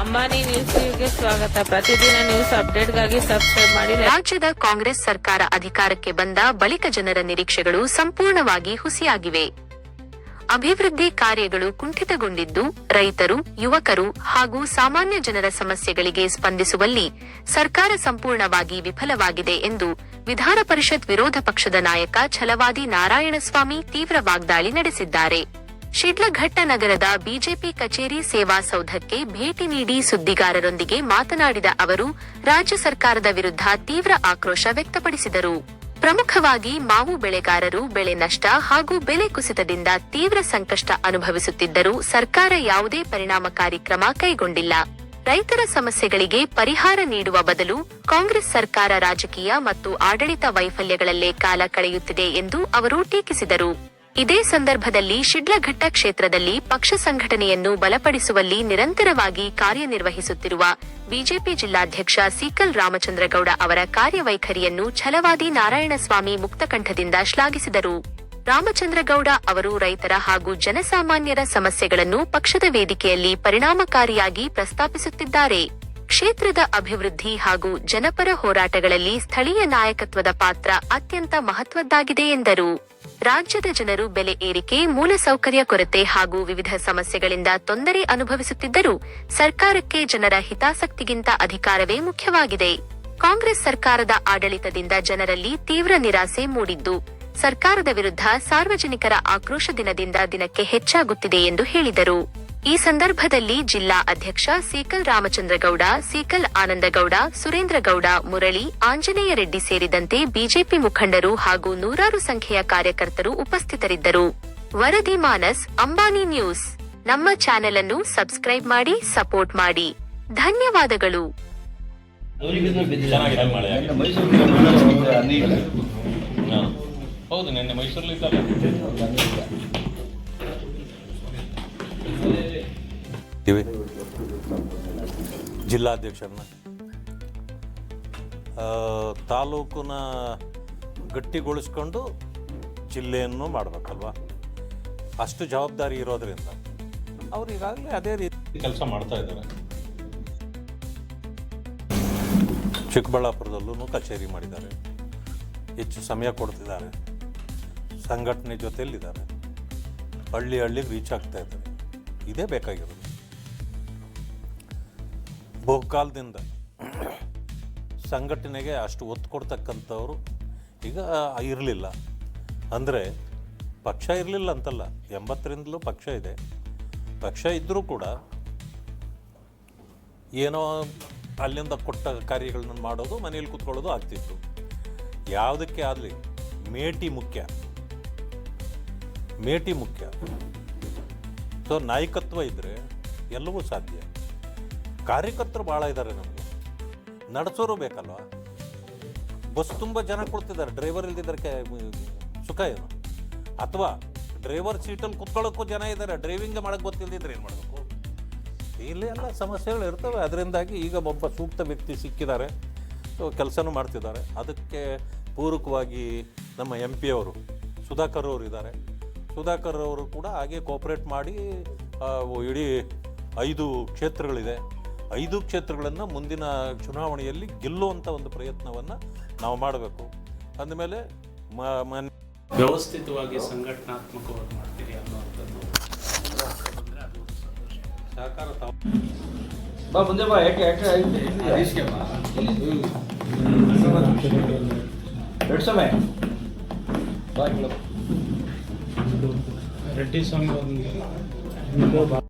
ಅಂಬಾನಿ ನ್ಯೂಸ್ಗೆ ಸ್ವಾಗತ. ಪ್ರತಿದಿನ ನ್ಯೂಸ್ ಅಪ್ಡೇಟ್ಗಾಗಿ ಸಬ್ಸ್ಕ್ರೈಬ್ ಮಾಡಿ. ರಾಜ್ಯದ ಕಾಂಗ್ರೆಸ್ ಸರ್ಕಾರ ಅಧಿಕಾರಕ್ಕೆ ಬಂದ ಬಳಿಕ ಜನರ ನಿರೀಕ್ಷೆಗಳು ಸಂಪೂರ್ಣವಾಗಿ ಹುಸಿಯಾಗಿವೆ. ಅಭಿವೃದ್ಧಿ ಕಾರ್ಯಗಳು ಕುಂಠಿತಗೊಂಡಿದ್ದು, ರೈತರು, ಯುವಕರು ಹಾಗೂ ಸಾಮಾನ್ಯ ಜನರ ಸಮಸ್ಯೆಗಳಿಗೆ ಸ್ಪಂದಿಸುವಲ್ಲಿ ಸರ್ಕಾರ ಸಂಪೂರ್ಣವಾಗಿ ವಿಫಲವಾಗಿದೆ ಎಂದು ವಿಧಾನ ಪರಿಷತ್ ವಿರೋಧ ಪಕ್ಷದ ನಾಯಕ ಛಲವಾದಿ ನಾರಾಯಣಸ್ವಾಮಿ ತೀವ್ರ ವಾಗ್ದಾಳಿ ನಡೆಸಿದ್ದಾರೆ. ಶಿಡ್ಲಘಟ್ಟ ನಗರದ ಬಿಜೆಪಿ ಕಚೇರಿ ಸೇವಾ ಸೌಧಕ್ಕೆ ಭೇಟಿ ನೀಡಿ ಸುದ್ದಿಗಾರರೊಂದಿಗೆ ಮಾತನಾಡಿದ ಅವರು, ರಾಜ್ಯ ಸರ್ಕಾರದ ವಿರುದ್ಧ ತೀವ್ರ ಆಕ್ರೋಶ ವ್ಯಕ್ತಪಡಿಸಿದರು. ಪ್ರಮುಖವಾಗಿ ಮಾವು ಬೆಳೆಗಾರರು ಬೆಳೆ ನಷ್ಟ ಹಾಗೂ ಬೆಲೆ ಕುಸಿತದಿಂದ ತೀವ್ರ ಸಂಕಷ್ಟ ಅನುಭವಿಸುತ್ತಿದ್ದರೂ ಸರ್ಕಾರ ಯಾವುದೇ ಪರಿಣಾಮಕಾರಿ ಕ್ರಮ ಕೈಗೊಂಡಿಲ್ಲ. ರೈತರ ಸಮಸ್ಯೆಗಳಿಗೆ ಪರಿಹಾರ ನೀಡುವ ಬದಲು ಕಾಂಗ್ರೆಸ್ ಸರ್ಕಾರ ರಾಜಕೀಯ ಮತ್ತು ಆಡಳಿತ ವೈಫಲ್ಯಗಳಲ್ಲೇ ಕಾಲ ಕಳೆಯುತ್ತಿದೆ ಎಂದು ಅವರು ಟೀಕಿಸಿದರು. ಇದೇ ಸಂದರ್ಭದಲ್ಲಿ ಶಿಡ್ಲಘಟ್ಟ ಕ್ಷೇತ್ರದಲ್ಲಿ ಪಕ್ಷ ಸಂಘಟನೆಯನ್ನು ಬಲಪಡಿಸುವಲ್ಲಿ ನಿರಂತರವಾಗಿ ಕಾರ್ಯನಿರ್ವಹಿಸುತ್ತಿರುವ ಬಿಜೆಪಿ ಜಿಲ್ಲಾಧ್ಯಕ್ಷ ಸೀಕಲ್ ರಾಮಚಂದ್ರಗೌಡ ಅವರ ಕಾರ್ಯವೈಖರಿಯನ್ನು ಛಲವಾದಿ ನಾರಾಯಣಸ್ವಾಮಿ ಮುಕ್ತಕಂಠದಿಂದ ಶ್ಲಾಘಿಸಿದರು. ರಾಮಚಂದ್ರಗೌಡ ಅವರು ರೈತರ ಹಾಗೂ ಜನಸಾಮಾನ್ಯರ ಸಮಸ್ಯೆಗಳನ್ನು ಪಕ್ಷದ ವೇದಿಕೆಯಲ್ಲಿ ಪರಿಣಾಮಕಾರಿಯಾಗಿ ಪ್ರಸ್ತಾಪಿಸುತ್ತಿದ್ದಾರೆ. ಕ್ಷೇತ್ರದ ಅಭಿವೃದ್ಧಿ ಹಾಗೂ ಜನಪರ ಹೋರಾಟಗಳಲ್ಲಿ ಸ್ಥಳೀಯ ನಾಯಕತ್ವದ ಪಾತ್ರ ಅತ್ಯಂತ ಮಹತ್ವದ್ದಾಗಿದೆ ಎಂದರು. ರಾಜ್ಯದ ಜನರು ಬೆಲೆ ಏರಿಕೆ, ಮೂಲಸೌಕರ್ಯ ಕೊರತೆ ಹಾಗೂ ವಿವಿಧ ಸಮಸ್ಯೆಗಳಿಂದ ತೊಂದರೆ ಅನುಭವಿಸುತ್ತಿದ್ದರೂ ಸರ್ಕಾರಕ್ಕೆ ಜನರ ಹಿತಾಸಕ್ತಿಗಿಂತ ಅಧಿಕಾರವೇ ಮುಖ್ಯವಾಗಿದೆ. ಕಾಂಗ್ರೆಸ್ ಸರ್ಕಾರದ ಆಡಳಿತದಿಂದ ಜನರಲ್ಲಿ ತೀವ್ರ ನಿರಾಸೆ ಮೂಡಿದ್ದು, ಸರ್ಕಾರದ ವಿರುದ್ಧ ಸಾರ್ವಜನಿಕರ ಆಕ್ರೋಶ ದಿನದಿಂದ ದಿನಕ್ಕೆ ಹೆಚ್ಚಾಗುತ್ತಿದೆ ಎಂದು ಹೇಳಿದರು. ಈ ಸಂದರ್ಭದಲ್ಲಿ ಜಿಲ್ಲಾ ಅಧ್ಯಕ್ಷ ಸೀಕಲ್ ರಾಮಚಂದ್ರಗೌಡ, ಸೀಕಲ್ ಆನಂದಗೌಡ, ಸುರೇಂದ್ರಗೌಡ, ಮುರಳಿ, ಆಂಜನೇಯ ರೆಡ್ಡಿ ಸೇರಿದಂತೆ ಬಿಜೆಪಿ ಮುಖಂಡರು ಹಾಗೂ ನೂರಾರು ಸಂಖ್ಯೆಯ ಕಾರ್ಯಕರ್ತರು ಉಪಸ್ಥಿತರಿದ್ದರು. ವರದಿ ಮಾನಸ್, ಅಂಬಾನಿ ನ್ಯೂಸ್. ನಮ್ಮ ಚಾನೆಲ್ ಅನ್ನು ಸಬ್ಸ್ಕ್ರೈಬ್ ಮಾಡಿ, ಸಪೋರ್ಟ್ ಮಾಡಿ. ಧನ್ಯವಾದಗಳು. ಹೌದು, ನಿನ್ನೆ ಮೈಸೂರಲ್ಲಿ ಜಿಲ್ಲಾಧ್ಯಕ್ಷರನ್ನ ತಾಲೂಕನ್ನ ಗಟ್ಟಿಗೊಳಿಸ್ಕೊಂಡು ಜಿಲ್ಲೆಯನ್ನು ಮಾಡಬೇಕಲ್ವ, ಅಷ್ಟು ಜವಾಬ್ದಾರಿ ಇರೋದ್ರಿಂದ ಅವ್ರು ಈಗಾಗಲೇ ಅದೇ ರೀತಿ ಕೆಲಸ ಮಾಡ್ತಾ ಇದ್ದಾರೆ. ಚಿಕ್ಕಬಳ್ಳಾಪುರದಲ್ಲೂ ಕಚೇರಿ ಮಾಡಿದ್ದಾರೆ, ಹೆಚ್ಚು ಸಮಯ ಕೊಡ್ತಿದ್ದಾರೆ, ಸಂಘಟನೆ ಜೊತೆಯಲ್ಲಿದ್ದಾರೆ, ಹಳ್ಳಿಗೆ ರೀಚ್ ಆಗ್ತಾ ಇದ್ದಾರೆ. ಇದೇ ಬೇಕಾಗಿರೋದು. ಬಹುಕಾಲದಿಂದ ಸಂಘಟನೆಗೆ ಅಷ್ಟು ಒತ್ತು ಕೊಡ್ತಕ್ಕಂಥವ್ರು ಈಗ ಇರಲಿಲ್ಲ. ಅಂದರೆ ಪಕ್ಷ ಇರಲಿಲ್ಲ ಅಂತಲ್ಲ, 80ರಿಂದಲೂ ಪಕ್ಷ ಇದೆ. ಪಕ್ಷ ಇದ್ದರೂ ಕೂಡ ಏನೋ ಅಲ್ಲಿಂದ ಕೊಟ್ಟ ಕಾರ್ಯಗಳನ್ನ ಮಾಡೋದು, ಮನೇಲಿ ಕೂತ್ಕೊಳ್ಳೋದು ಆಗ್ತಿತ್ತು. ಯಾವುದಕ್ಕೆ ಆಗಲಿ ಮೇಟಿ ಮುಖ್ಯ. ಸೊ ನಾಯಕತ್ವ ಇದ್ದರೆ ಎಲ್ಲವೂ ಸಾಧ್ಯ. ಕಾರ್ಯಕರ್ತರು ಭಾಳ ಇದ್ದಾರೆ, ನಮಗೆ ನಡೆಸೋರು ಬೇಕಲ್ವ. ಬಸ್ ತುಂಬ ಜನ ಕೊಡ್ತಿದ್ದಾರೆ, ಡ್ರೈವರ್ ಇಲ್ದಿದ್ದಕ್ಕೆ ಸುಖ ಏನು? ಅಥವಾ ಡ್ರೈವರ್ ಸೀಟಲ್ಲಿ ಕುತ್ಕೊಳ್ಳೋಕ್ಕೂ ಜನ ಇದ್ದಾರೆ, ಡ್ರೈವಿಂಗ್ ಮಾಡೋಕ್ಕೆ ಗೊತ್ತಿಲ್ಲದಿದ್ರೆ ಏನು ಮಾಡಬೇಕು? ಇಲ್ಲಿ ಎಲ್ಲ ಸಮಸ್ಯೆಗಳು ಇರ್ತವೆ. ಅದರಿಂದಾಗಿ ಈಗ ಒಬ್ಬ ಸೂಕ್ತ ವ್ಯಕ್ತಿ ಸಿಕ್ಕಿದ್ದಾರೆ, ಸೊ ಕೆಲಸನೂ ಮಾಡ್ತಿದ್ದಾರೆ. ಅದಕ್ಕೆ ಪೂರಕವಾಗಿ ನಮ್ಮ MP ಅವರು ಸುಧಾಕರ್ ಅವರು ಇದ್ದಾರೆ. ಸುಧಾಕರ್ ಅವರು ಕೂಡ ಹಾಗೆ ಕೋಆಪ್ರೇಟ್ ಮಾಡಿ ಇಡೀ 5 ಕ್ಷೇತ್ರಗಳಿದೆ. 5 ಕ್ಷೇತ್ರಗಳನ್ನು ಮುಂದಿನ ಚುನಾವಣೆಯಲ್ಲಿ ಗೆಲ್ಲುವಂಥ ಒಂದು ಪ್ರಯತ್ನವನ್ನು ನಾವು ಮಾಡಬೇಕು. ಅಂದಮೇಲೆ ವ್ಯವಸ್ಥಿತವಾಗಿ ಸಂಘಟನಾತ್ಮಕವಾಗಿ ಮಾಡ್ತೀರಿ ಅನ್ನೋಂಥದ್ದು ಸಹಕಾರ ಬಾ ಮುಂದೆ ಬಾ. ರೆಡ್ಡಿ ಸ್ವಾಮಿ